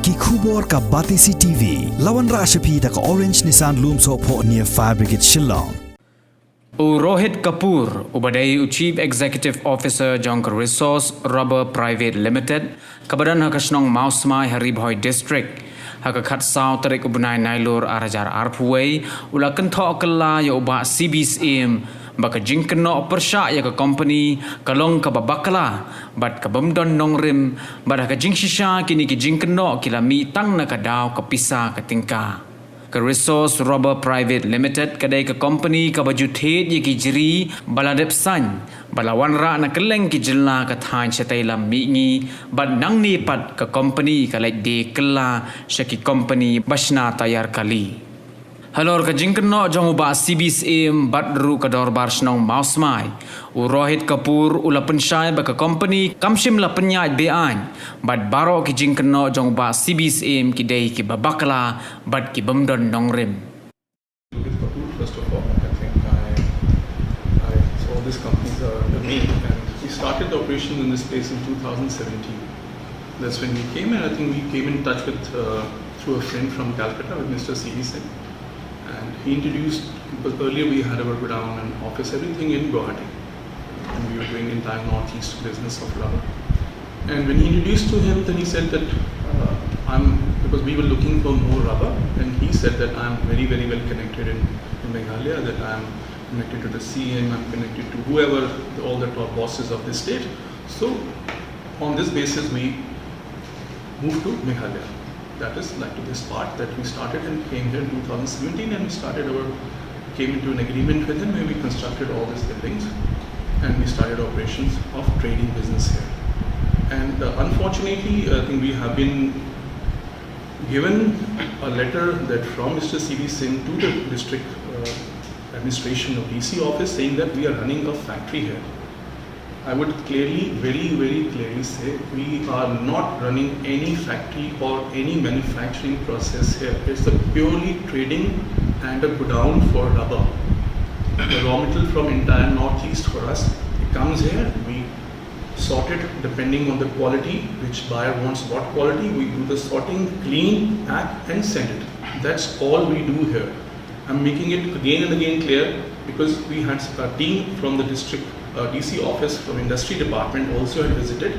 ki khubor ka Batisi TV lawan Rrpl ta ka Orange Nissan Loom so pho near Fire Brigade Shillong. Rohit Kapoor, Ubadai Chief Executive Officer Jongkar Resource Rrpl Private Limited, Kabadan Hakashnong Mausmai Haribhoi District, Hakakat South Tarik Ubunai Nailur Arajar Rrpl, Ulakan Thokala Yoba Syiem, Baka Jingpyrshah ya ka company kalong ka babakala bat ka bamdon nongrim bat ka Jingpyrshah kini ki Jingkno kilami tang na ka daw ka Pisa ka tingka ka Resource Rrpl Private Limited kadai ka company ka bajuthet ya ki jiri baladep san balawan ra na keleng ki jilla ka thain chatai lam mi ngi bat nang ni pat ka company ka lai de kala shaki company bashna tayar kali Halor ka Jingkno jong uba Syiem badru ka dorbar shnong mausmai Rohit Kapoor ula pensyai ba ka company kamshim la penyai bean bad baro ki Jingkno jong uba Syiem ki dei ki babakla bad ki bamdon nongrim Rohit Kapoor, first of all, I think I saw this company's under me, and we started the operation in this place in 2017. That's when we came, and I think we came in touch with through a friend from Calcutta with Mr. Syiem. And he introduced, because earlier we had our godown and office, everything in Guwahati. And we were doing entire northeast business of rubber. And when he introduced to him, then he said that because we were looking for more rubber, and he said that I'm very, very well connected in Meghalaya, that I'm connected to the Syiem, I'm connected to whoever, all the top bosses of the state. So on this basis, we moved to Meghalaya. That is like to this part that we started and came here in 2017, and we came into an agreement with him where we constructed all these buildings and we started operations of trading business here. And unfortunately, I think we have been given a letter that from Mr. Syiem to the district administration of DC office saying that we are running a factory here. I would clearly, very, very clearly say we are not running any factory or any manufacturing process here. It's a purely trading and a godown for rubber. The raw material from entire northeast for us, it comes here, we sort it depending on the quality, which buyer wants what quality, we do the sorting, clean, pack and send it. That's all we do here. I'm making it again and again clear because we had a team from the district DC office from industry department also had visited.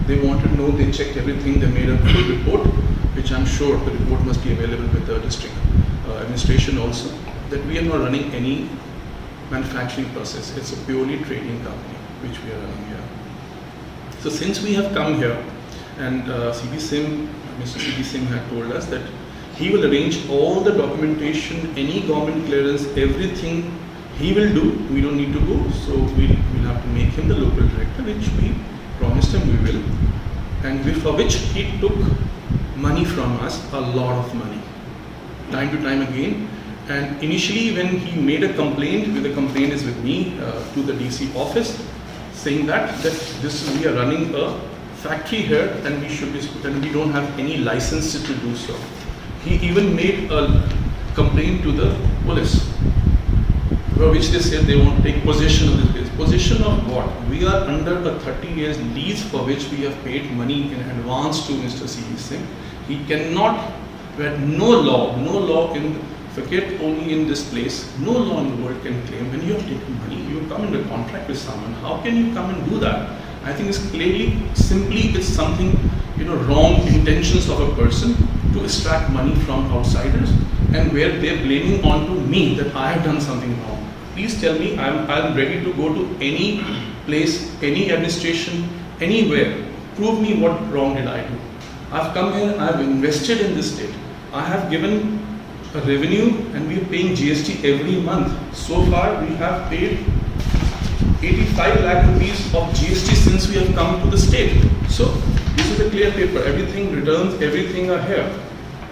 They wanted to know, they checked everything, they made a full report, which I'm sure the report must be available with the district administration also, that we are not running any manufacturing process. It's a purely trading company which we are running here. So since we have come here, and Mr. Syiem had told us that he will arrange all the documentation, any government clearance, everything he will do, we don't need to go, so we'll have to make him the local director, which we promised him we will, and for which he took money from us, a lot of money, time to time again. And initially when he made a complaint, the complaint is with me to the DC office, saying that we are running a factory here and we don't have any license to do so. He even made a complaint to the police, for which they said they want to take possession of this place. Possession of what? We are under a 30 years lease for which we have paid money in advance to Mr. Syiem. He cannot, where no law in, forget only in this place, no law in the world can claim when you have taken money, you have come into contract with someone. How can you come and do that? I think it's clearly, simply it's something, wrong intentions of a person to extract money from outsiders, and where they're blaming onto me that I have done something wrong. Please tell me, I'm ready to go to any place, any administration, anywhere. Prove me what wrong did I do. I've come here, I've invested in this state. I have given a revenue and we are paying GST every month. So far we have paid 85 lakh rupees of GST since we have come to the state. So this is a clear paper, everything, returns, everything are here.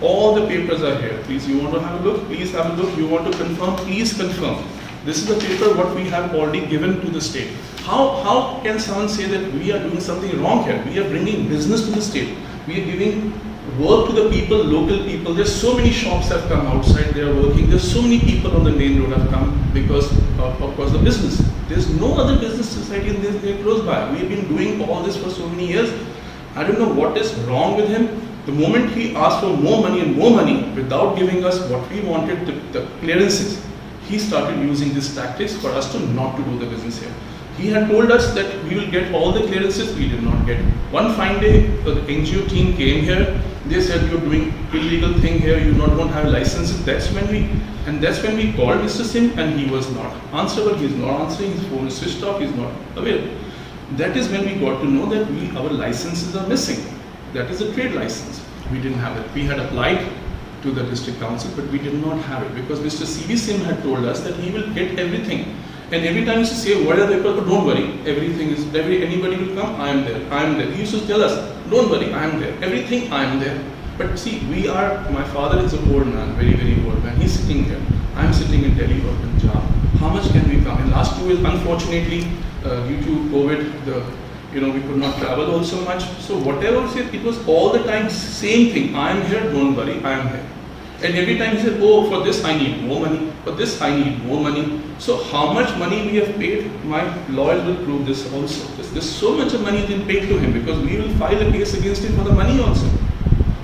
All the papers are here. Please, you want to have a look? Please have a look. You want to confirm? Please confirm. This is the paper what we have already given to the state. How can someone say that we are doing something wrong here? We are bringing business to the state. We are giving work to the people, local people. There's so many shops have come outside, they are working. There's so many people on the main road have come because of the business. There's no other business society in this close by. We have been doing all this for so many years. I don't know what is wrong with him. The moment he asked for more money and more money without giving us what we wanted, the clearances, he started using these tactics for us to not to do the business here. He had told us that we will get all the clearances, we did not get. One fine day, the NGO team came here, they said you're doing illegal thing here, you don't have licenses. That's when we called Mr. Syiem, and he was not answerable, he's not answering, his phone is switched off, he's not available. That is when we got to know that our licenses are missing. That is a trade license. We didn't have it. We had applied to the district council, but we did not have it because Mr. Syiem had told us that he will get everything. And every time he used to say, what are the people? Don't worry, anybody will come, I am there, I am there. He used to tell us, don't worry, I am there, everything I am there. But see, my father is an old man, very, very old man. He's sitting here. I am sitting in Delhi or Punjab. How much can we come? In last 2 years, unfortunately, due to COVID, we could not travel also much. So whatever he said, it was all the time same thing. I am here, don't worry, I am here. And every time he said, oh, for this I need more money, for this I need more money. So how much money we have paid, my lawyers will prove this also. There's so much of money has been paid to him because we will file a case against him for the money also.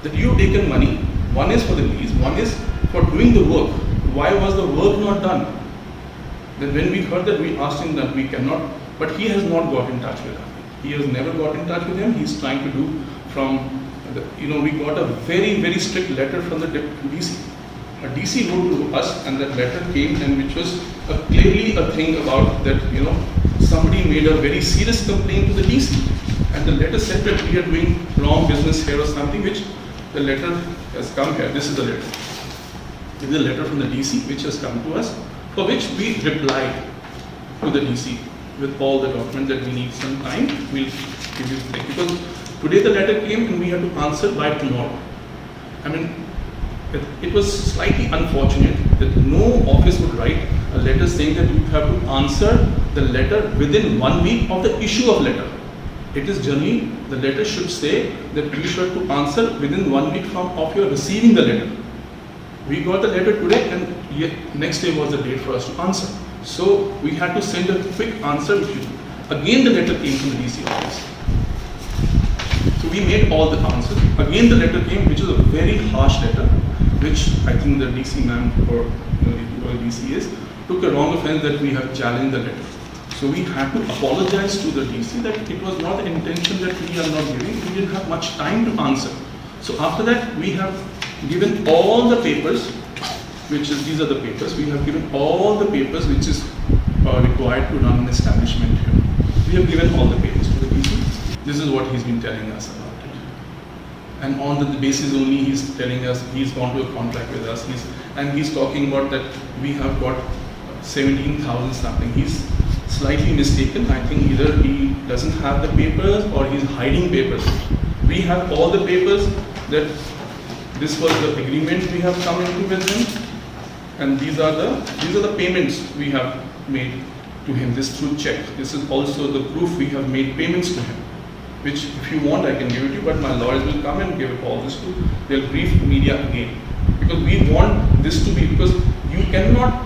That you've taken money, one is for the lease, one is for doing the work. Why was the work not done? Then when we heard that, we asked him that we cannot, but he has not got in touch with us. He has never got in touch with him. He's trying to do from, we got a very, very strict letter from the DC. A DC wrote to us, and that letter came, and which was clearly a thing about that, somebody made a very serious complaint to the DC. And the letter said that we are doing wrong business here or something, which the letter has come here. This is the letter. This is a letter from the DC which has come to us, for which we replied to the DC with all the documents that we need some time. We'll give you the thing. Because today the letter came and we had to answer by tomorrow. I mean, it was slightly unfortunate that no office would write a letter saying that you have to answer the letter within 1 week of the issue of letter. It is generally, the letter should say that you should have to answer within 1 week of your receiving the letter. We got the letter today, and yet next day was the date for us to answer. So we had to send a quick answer. Again the letter came from the DC office. So we made all the answers. Again the letter came, which is a very harsh letter, which I think the DC man or DC took a wrong offense that we have challenged the letter. So we had to apologize to the DC that it was not the intention that we are not giving. We didn't have much time to answer. So after that, we have given all the papers, these are the papers. We have given all the papers which is required to run an establishment here. We have given all the papers to the DC. This is what he's been telling us about it. And on the basis only, he's telling us he's gone to a contract with us. He's talking about that we have got 17,000 something. He's slightly mistaken. I think either he doesn't have the papers or he's hiding papers. We have all the papers that this was the agreement we have come into with him, and these are the payments we have made to him. This through check. This is also the proof we have made payments to him. Which, if you want, I can give it to you, but my lawyers will come and give all this to. They'll brief media again, because we want this to be, because you cannot,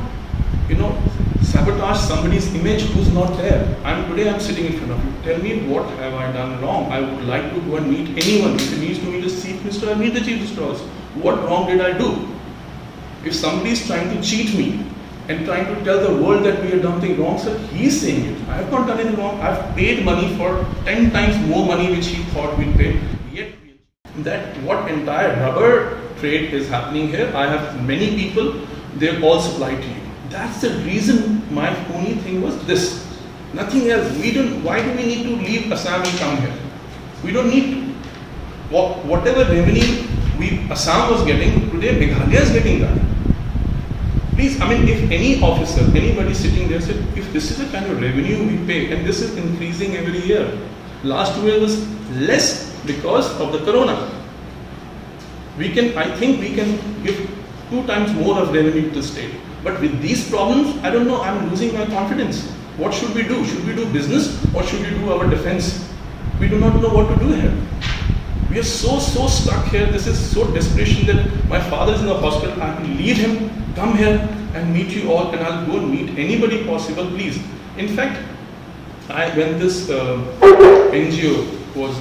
sabotage somebody's image who's not there. Today I'm sitting in front of you. Tell me, what have I done wrong? I would like to go and meet anyone. If it needs to meet the chief minister, I meet the chief minister also. What wrong did I do? If somebody is trying to cheat me and trying to tell the world that we have done something wrong, sir, he's saying it. I have not done anything wrong. I've paid money for 10 times more money which he thought we'd pay. Yet, that what entire rubber trade is happening here. I have many people, they're all supplied to you. That's the reason my only thing was this. Nothing else. Why do we need to leave Assam and come here? We don't need to. Whatever revenue Assam was getting, today Meghalaya is getting that. Please, if any officer, anybody sitting there said, if this is the kind of revenue we pay, and this is increasing every year. Last 2 years was less because of the corona. I think we can give 2 times more of revenue to the state. But with these problems, I don't know, I'm losing my confidence. What should we do? Should we do business or should we do our defense? We do not know what to do here. We are so stuck here. This is so desperation that my father is in the hospital. I have to leave him, come here and meet you all, and I'll go and meet anybody possible, please. In fact, when this NGO was,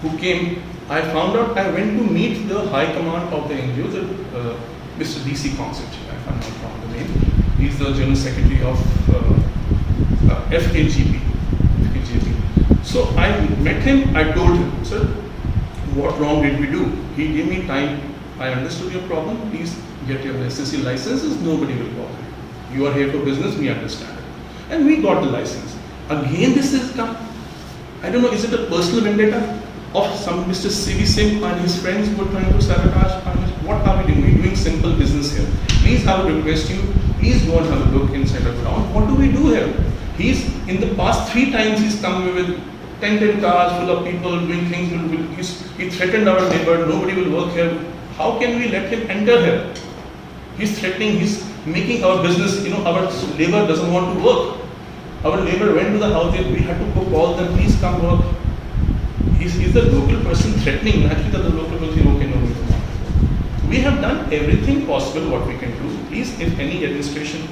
who came, I found out, I went to meet the high command of the NGO, Mr. DC Concert, if I'm not wrong the name. He's the General Secretary of FKGP. So I met him, I told him, sir, what wrong did we do? He gave me time, I understood your problem, please get your SSC licenses, nobody will bother you. You are here for business, we understand it. And we got the license. Again this has come. I don't know, is it a personal vendetta of some Mr. Syiem and his friends who are trying to sabotage? What are we doing? We're doing simple business here. Please, I would request you, please go and have a look inside the ground. What do we do here? He's, in the past 3 times he's come with 10 cars full of people doing things. He threatened our neighbor, nobody will work here. How can we let him enter here? He's threatening, he's making our business, our labor doesn't want to work. Our labor went to the house, we had to call them, please come work. Is the local person threatening? Naturally, that the local will say, okay, no, we don't want to. We have done everything possible what we can do. Please, if any administration,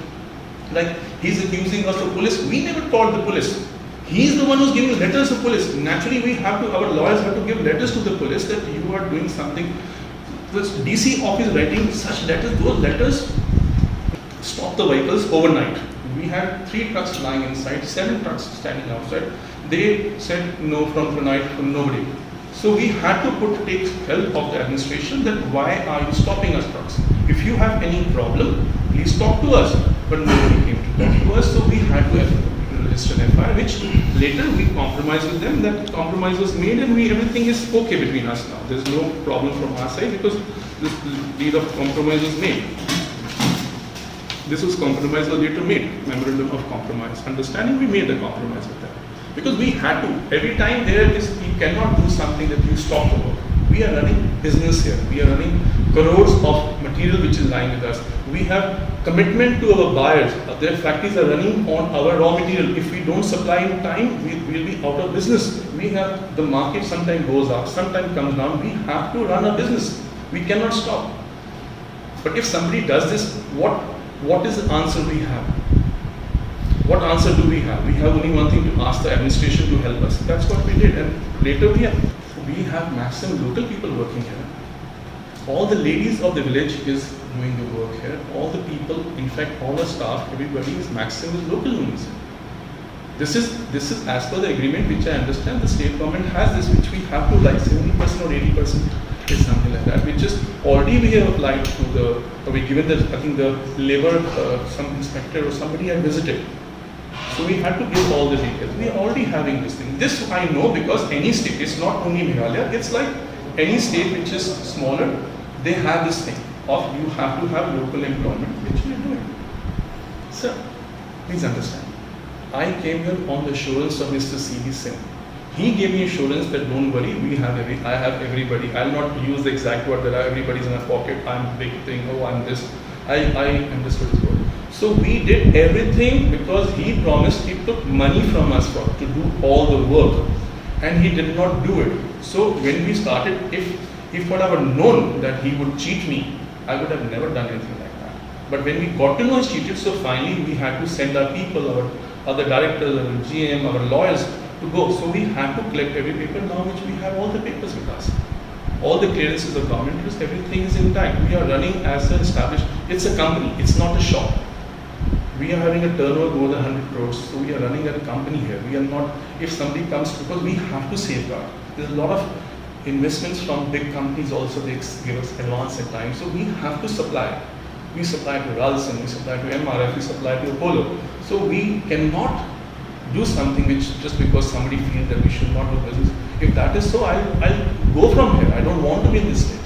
like he's accusing us of police, we never called the police. He's the one who's giving letters to police. Naturally, our lawyers have to give letters to the police that you are doing something. The DC office writing such letters, those letters stop the vehicles overnight. We had 3 trucks lying inside, 7 trucks standing outside. They said no from tonight, from nobody. So we had to take help of the administration that why are you stopping us trucks? If you have any problem, please talk to us. But nobody came to talk to us, so we had to register an FIR, which later we compromised with them. That compromise was made and everything is okay between us now. There's no problem from our side because this deed of compromise was made. This was compromise was later made, memorandum of compromise. Understanding, we made the compromise with them. Because we had to, every time you cannot do something that you stop the work. We are running business here. We are running crores of material which is lying with us. We have commitment to our buyers. Their factories are running on our raw material. If we don't supply in time, we will be out of business. We have, the market sometimes goes up, sometimes comes down. We have to run a business. We cannot stop. But if somebody does this, what is the answer we have? What answer do we have? We have only one thing to ask the administration to help us. That's what we did. And later we have maximum local people working here. All the ladies of the village is doing the work here. All the people, in fact, all the staff, everybody is maximum local owners. This is as per the agreement which I understand the state government has this, which we have to like 70% or 80% is something like that. Which is already we have applied to we given the, I think the labor, some inspector or somebody had visited. So we had to give all the details. We are already having this thing. This I know because any state, it's not only Meghalaya, it's like any state which is smaller, they have this thing of you have to have local employment, which we are doing. So, please understand. I came here on the assurance of Mr. Syiem. He gave me assurance that don't worry, I have everybody. I'll not use the exact word that everybody's in my pocket, I'm big thing, oh I'm this. I understood his word. So we did everything because he promised, he took money from us to do all the work and he did not do it. So when we started, if I would have known that he would cheat me, I would have never done anything like that. But when we got to know he cheated, so finally we had to send our people, our other directors, our GM, our lawyers to go. So we had to collect every paper now which we have all the papers with us. All the clearances of government, everything is intact. We are running as an established, it's a company, it's not a shop. We are having a turnover more than 100 crores, so we are running a company here. We are not, if somebody comes, because we have to safeguard. There's a lot of investments from big companies also, they give us advance at times, so we have to supply. We supply to Rrpl, we supply to MRF, we supply to Apollo. So we cannot do something which just because somebody feels that we should not do business. If that is so, I'll go from here. I don't want to be in this state.